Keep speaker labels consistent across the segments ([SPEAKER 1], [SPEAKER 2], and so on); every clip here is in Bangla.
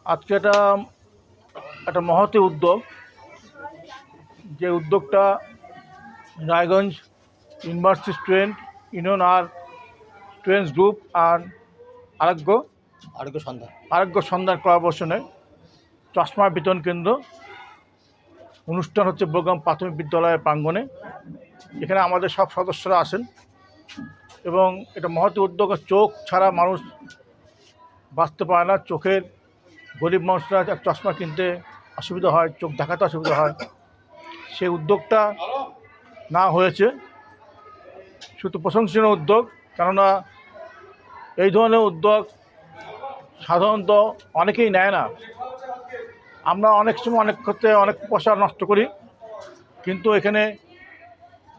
[SPEAKER 1] আজকে এটা একটা মহতী উদ্যোগ, যে উদ্যোগটা রায়গঞ্জ ইউনিভার্সিটি স্টুডেন্ট ইউনিয়ন আর স্টুডেন্টস গ্রুপ আর আরোগ্য সন্ধান কর্পোরেশনে চশমা বিতরণ কেন্দ্র অনুষ্ঠান হচ্ছে বগুড়া প্রাথমিক বিদ্যালয়ের প্রাঙ্গণে। এখানে আমাদের সব সদস্যরা আসেন এবং এটা মহতী উদ্যোগ। চোখ ছাড়া মানুষ বাঁচতে পারে না। চোখের গরিব মানুষরা চশমা কিনতে অসুবিধা হয়, চোখ দেখাতে অসুবিধা হয়। সেই উদ্যোগটা না হয়েছে শুধু প্রশংসনীয় উদ্যোগ, কেননা এই ধরনের উদ্যোগ সাধারণত অনেকেই নেয় না। আমরা অনেক সময় অনেক ক্ষেত্রে অনেক পয়সা নষ্ট করি, কিন্তু এখানে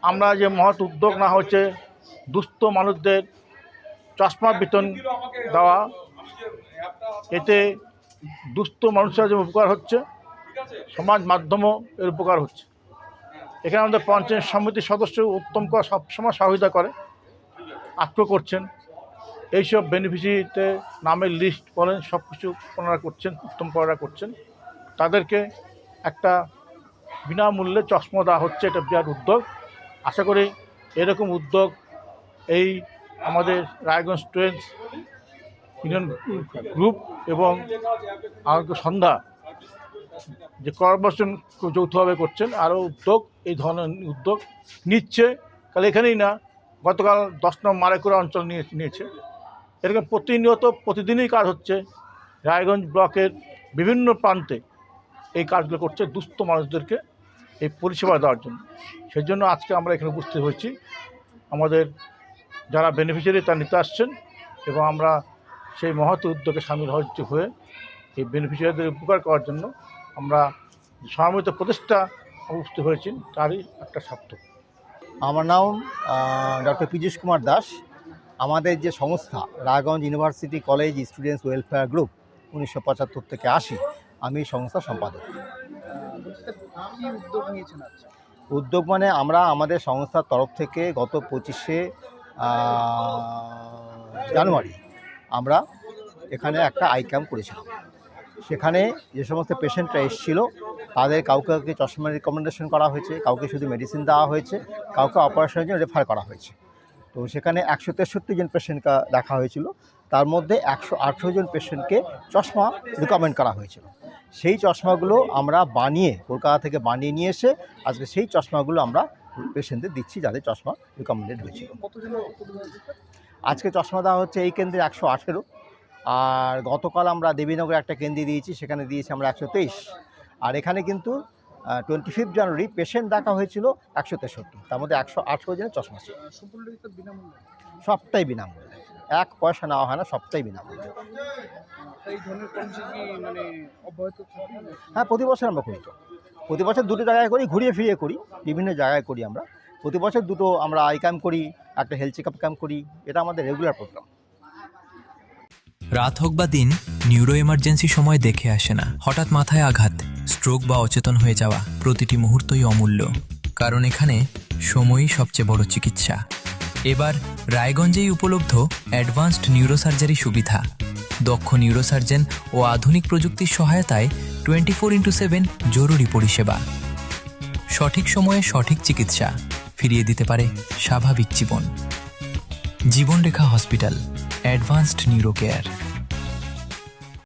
[SPEAKER 1] আমরা যে মহৎ উদ্যোগ না হচ্ছে দুস্থ মানুষদের চশমা বিতরণ দেওয়া, এতে দুস্থ মানুষরা যে উপকার হচ্ছে, সমাজ মাধ্যমও এর উপকার হচ্ছে। এখানে আমাদের পঞ্চায়েত সমিতির সদস্য উত্তম কর সবসময় সহযোগিতা করে, আগ্রহ করছেন। এইসব বেনিফিশিয়ারিতে নামের লিস্ট বলেন সব কিছু ওনারা করছেন, উত্তম করা করছেন। তাদেরকে একটা বিনামূল্যে চশমা দেওয়া হচ্ছে। এটা বিরাট উদ্যোগ। আশা করি এরকম উদ্যোগ এই আমাদের রায়গঞ্জ স্টুডেন্টস ইউনিয়ন গ্রুপ এবং আরোগ্য সন্ধ্যা যে কর্পোরেশন যৌথভাবে করছেন, আরও উদ্যোগ এই ধরনের উদ্যোগ নিচ্ছে। কাল এখানেই না, গতকাল 10 নম্বর মারেকুড়া অঞ্চল নিয়েছে। এরকম প্রতিদিনই কাজ হচ্ছে। রায়গঞ্জ ব্লকের বিভিন্ন প্রান্তে এই কাজগুলো করছে দুস্থ মানুষদেরকে এই পরিষেবা দেওয়ার জন্য। সেই জন্য আজকে আমরা এখানে উপস্থিত হয়েছি। আমাদের যারা বেনিফিশিয়ারি তা নিতে আসছেন এবং আমরা সেই মহৎ উদ্যোগে সামিল হয়ে এই বেনিফিশিয়ারিদের উপকার করার জন্য আমরা সমবেত প্রচেষ্টা উপস্থিত হয়েছি, তারই একটা সার্থক।
[SPEAKER 2] আমার নাম ডক্টর পীযূষ কুমার দাস। আমাদের যে সংস্থা Raiganj university college students welfare group 1975 থেকে আসি, আমি সংস্থা সম্পাদক। উদ্যোগ মানে আমরা আমাদের সংস্থার তরফ থেকে গত 25শে জানুয়ারি আমরা এখানে একটা আই ক্যাম্প করেছিলাম। সেখানে যে সমস্ত পেশেন্টরা এসেছিল তাদের কাউকে চশমা রিকমেন্ডেশন করা হয়েছে, কাউকে শুধু মেডিসিন দেওয়া হয়েছে, কাউকে অপারেশনের জন্য রেফার করা হয়েছে। তো সেখানে 163 জন পেশেন্টকে দেখা হয়েছিল। তার মধ্যে 118 জন পেশেন্টকে চশমা রিকমেন্ড করা হয়েছিল। সেই চশমাগুলো আমরা কলকাতা থেকে বানিয়ে নিয়ে এসে আজকে সেই চশমাগুলো আমরা পেশেন্টদের দিচ্ছি, যাদের চশমা রিকমেন্ডেড হয়েছিল। আজকে চশমা দেওয়া হচ্ছে এই কেন্দ্রে 118, আর গতকাল আমরা দেবীনগরে একটা কেন্দ্রে দিয়েছি, সেখানে দিয়েছি আমরা 123। আর এখানে কিন্তু 25 জানুয়ারি পেশেন্ট দেখা হয়েছিল 163, তার মধ্যে 118 জনের চশমা ছিল। সবটাই বিনামূল্যে, 1 পয়সা নেওয়া হয় না, সবটাই বিনামূল্যে। হ্যাঁ, প্রতি বছর আমরা করি। তো প্রতি বছর 2টো জায়গায় করি, ঘুরিয়ে ফিরিয়ে করি, বিভিন্ন জায়গায় করি। আমরা প্রতি বছর 2টো আমরা আই ক্যাম্প করি, একটা হেলথ চেক আপ ক্যাম্প করি। এটা আমাদের রেগুলার প্রোগ্রাম।
[SPEAKER 3] রাত হোক বা দিন, নিউরো এমার্জেন্সি সময় দেখে আসে না। হঠাৎ মাথায় আঘাত, স্ট্রোক বা অচেতন হয়ে যাওয়া, প্রতিটি মুহূর্তই অমূল্য, কারণ এখানে সময়ই সবচেয়ে বড় চিকিৎসা। এবার রায়গঞ্জেই উপলব্ধ অ্যাডভান্সড নিউরোসার্জারি সুবিধা। দক্ষ নিউরোসার্জন ও আধুনিক প্রযুক্তির সহায়তায় 24x7 জরুরি পরিষেবা। সঠিক সময়ে সঠিক চিকিৎসা ফিরিয়ে দিতে পারে স্বাভাবিক জীবন। জীবনরেখা হসপিটাল, অ্যাডভান্সড নিউরো কেয়ার।